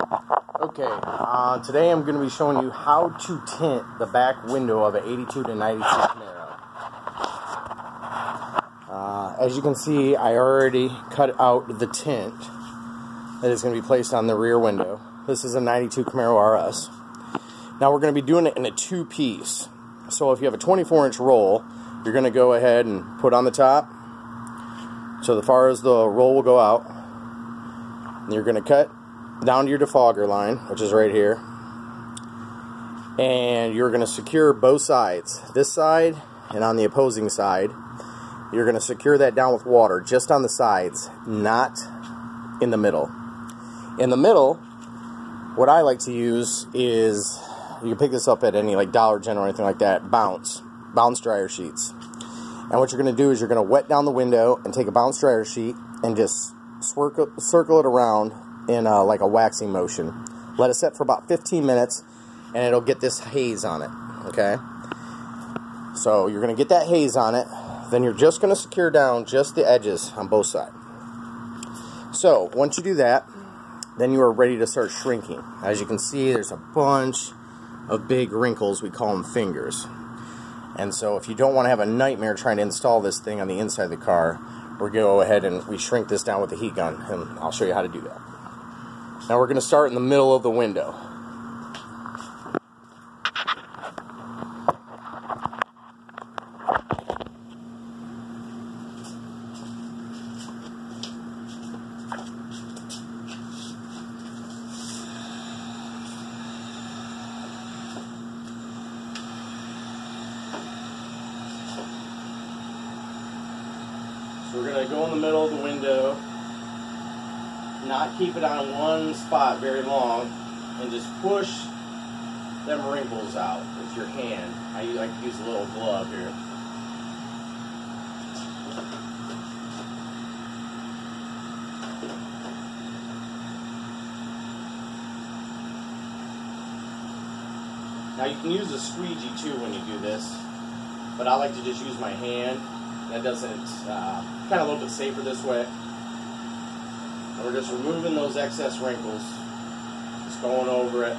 Okay, today I'm going to be showing you how to tint the back window of an 82 to 92 Camaro. As you can see, I already cut out the tint that is going to be placed on the rear window. This is a 92 Camaro RS. Now we're going to be doing it in a two-piece. So if you have a 24-inch roll, you're going to go ahead and put on the top. So as far as the roll will go out, and you're going to cut down to your defogger line, which is right here, and you're going to secure both sides, this side and on the opposing side. You're going to secure that down with water just on the sides, not in the middle. In the middle, what I like to use is, you can pick this up at any like Dollar General or anything like that, bounce dryer sheets. And what you're going to do is you're going to wet down the window and take a bounce dryer sheet and just circle it around in like a waxing motion. Let it set for about 15 minutes and it'll get this haze on it. Okay, so you're going to get that haze on it. Then you're just going to secure down just the edges on both sides. So once you do that, then you are ready to start shrinking. As you can see, there's a bunch of big wrinkles. We call them fingers. And so if you don't want to have a nightmare trying to install this thing on the inside of the car, we're going to go ahead and we shrink this down with the heat gun, and I'll show you how to do that. Now we're going to start in the middle of the window. So we're going to go in the middle of the window, not keep it on one spot very long, and just push them wrinkles out with your hand. I like to use a little glove here. Now you can use a squeegee too when you do this, but I like to just use my hand. That does it kind of a little bit safer this way. And we're just removing those excess wrinkles, just going over it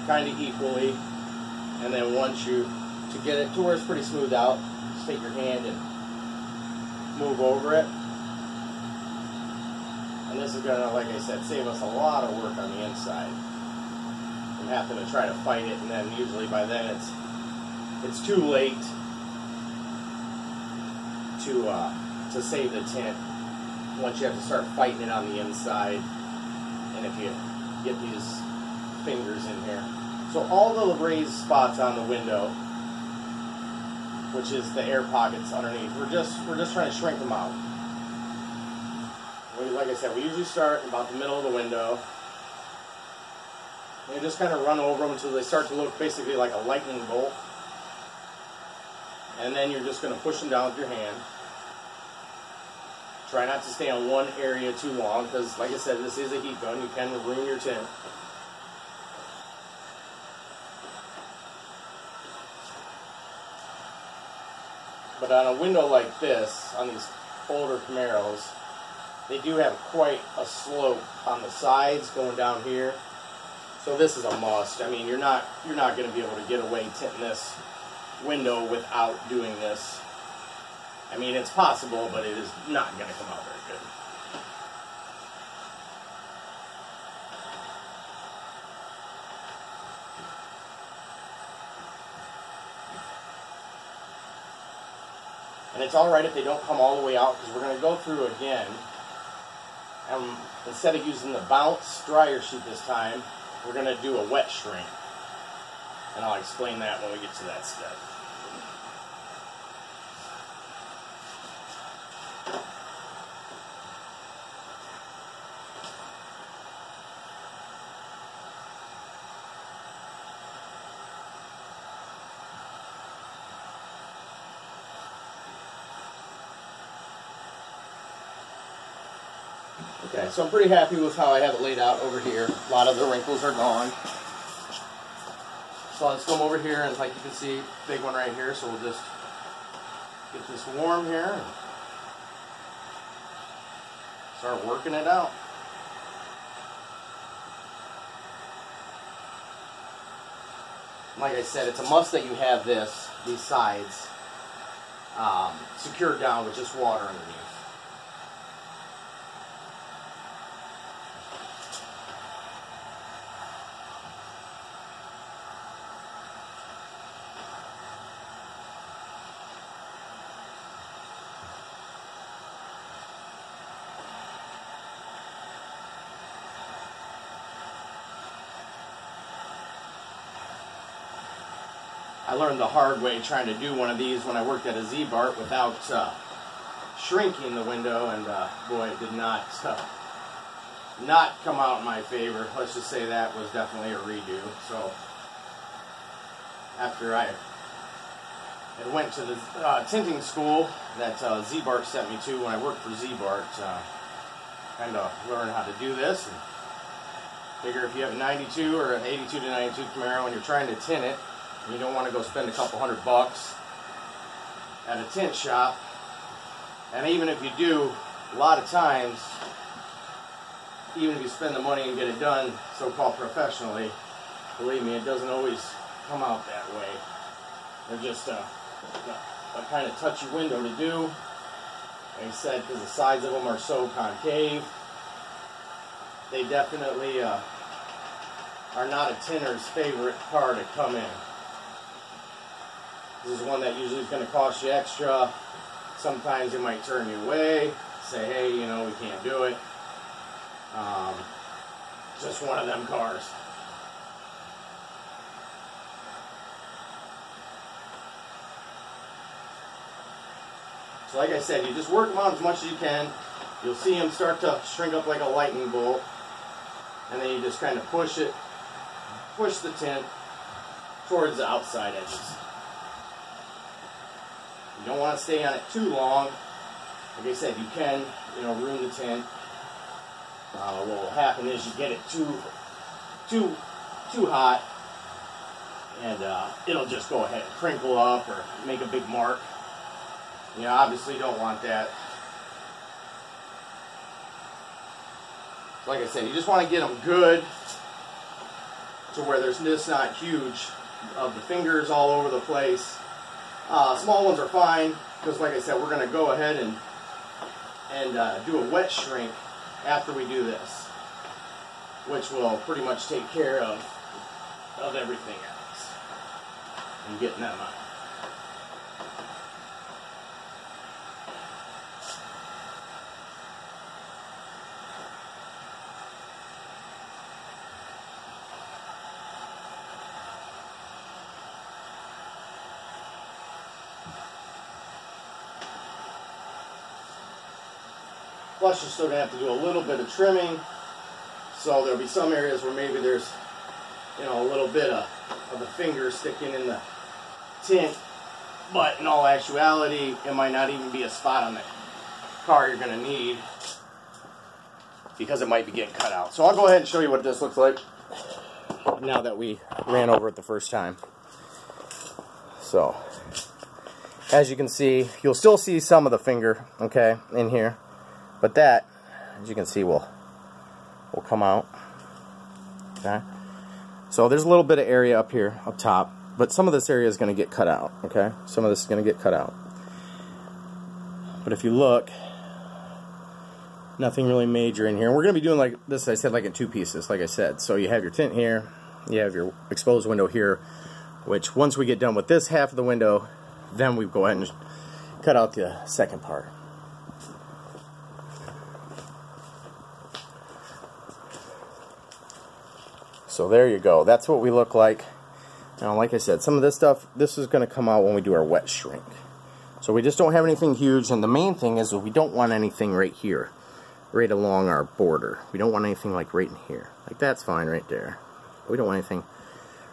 kind of equally. And then once to get it to where it's pretty smooth out, just take your hand and move over it. And this is going to, like I said, save us a lot of work on the inside from having to try to fight it, and then usually by then it's too late to save the tint once you have to start fighting it on the inside, and if you get these fingers in here. So all the raised spots on the window, which is the air pockets underneath, we're just trying to shrink them out. Like I said, we usually start about the middle of the window, and you just kind of run over them until they start to look basically like a lightning bolt. And then you're just going to push them down with your hand. Try not to stay on one area too long, because like I said, this is a heat gun. You can ruin your tint. But on a window like this, on these older Camaros, they do have quite a slope on the sides going down here. So this is a must. I mean, you're not going to be able to get away tinting this window without doing this. I mean, it's possible, but it is not going to come out very good. And it's alright if they don't come all the way out, because we're going to go through again, and instead of using the bounce dryer sheet this time, we're going to do a wet shrink. And I'll explain that when we get to that step. Okay, so I'm pretty happy with how I have it laid out over here. A lot of the wrinkles are gone. So let's come over here, and like you can see, big one right here, so we'll just get this warm here and start working it out. Like I said, it's a must that you have these sides, secured down with just water underneath. I learned the hard way trying to do one of these when I worked at a Z-Bart without shrinking the window, and boy, it did not come out in my favor. Let's just say that was definitely a redo. So after I had went to the tinting school that Z-Bart sent me to when I worked for Z-Bart, kind of learn how to do this. And figure if you have a 92 or an 82 to 92 Camaro and you're trying to tint it, you don't want to go spend a couple $100 at a tint shop. And even if you do, a lot of times, even if you spend the money and get it done so-called professionally, believe me, it doesn't always come out that way. They're just a kind of touchy window to do. Like I said, because the sides of them are so concave, they definitely are not a tinter's favorite car to come in. This is one that usually is going to cost you extra. Sometimes it might turn you away, say, hey, you know, we can't do it. Just one of them cars. So like I said, you just work them out as much as you can. You'll see them start to shrink up like a lightning bolt. And then you just kind of push the tint towards the outside edges. You don't want to stay on it too long. Like I said, you can, you know, ruin the tint. What will happen is you get it too hot, and it'll just go ahead and crinkle up or make a big mark. You obviously don't want that. Like I said, you just want to get them good to where there's just not huge of the fingers all over the place. Small ones are fine, because like I said, we're going to go ahead and do a wet shrink after we do this, which will pretty much take care of everything else and getting them out. Plus, you're still going to have to do a little bit of trimming, so there'll be some areas where maybe there's, you know, a little bit of the finger sticking in the tint, but in all actuality, it might not even be a spot on the car you're going to need, because it might be getting cut out. So I'll go ahead and show you what this looks like now that we ran over it the first time. So, as you can see, you'll still see some of the finger, okay, in here. But that, as you can see, will come out. Okay. So there's a little bit of area up here, up top, but some of this area is going to get cut out. Okay. Some of this is going to get cut out. But if you look, nothing really major in here. And we're going to be doing like this, I said, like in two pieces, like I said. So you have your tint here, you have your exposed window here, which once we get done with this half of the window, then we go ahead and cut out the second part. So there you go. That's what we look like. Now, like I said, some of this stuff, this is going to come out when we do our wet shrink. So we just don't have anything huge, and the main thing is we don't want anything right here, right along our border. We don't want anything like right in here. Like that's fine right there. We don't want anything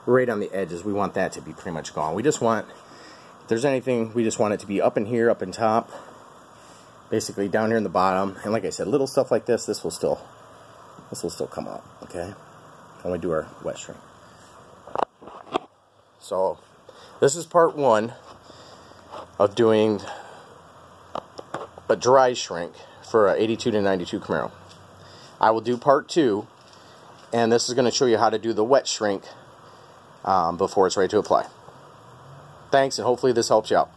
right on the edges. We want that to be pretty much gone. We just want, if there's anything, we just want it to be up in here, up in top, basically down here in the bottom. And like I said, little stuff like this, this will still come out, okay? When we do our wet shrink. So this is part one of doing a dry shrink for a 82 to 92 Camaro. I will do part two, and this is going to show you how to do the wet shrink before it's ready to apply. Thanks, and hopefully this helps you out.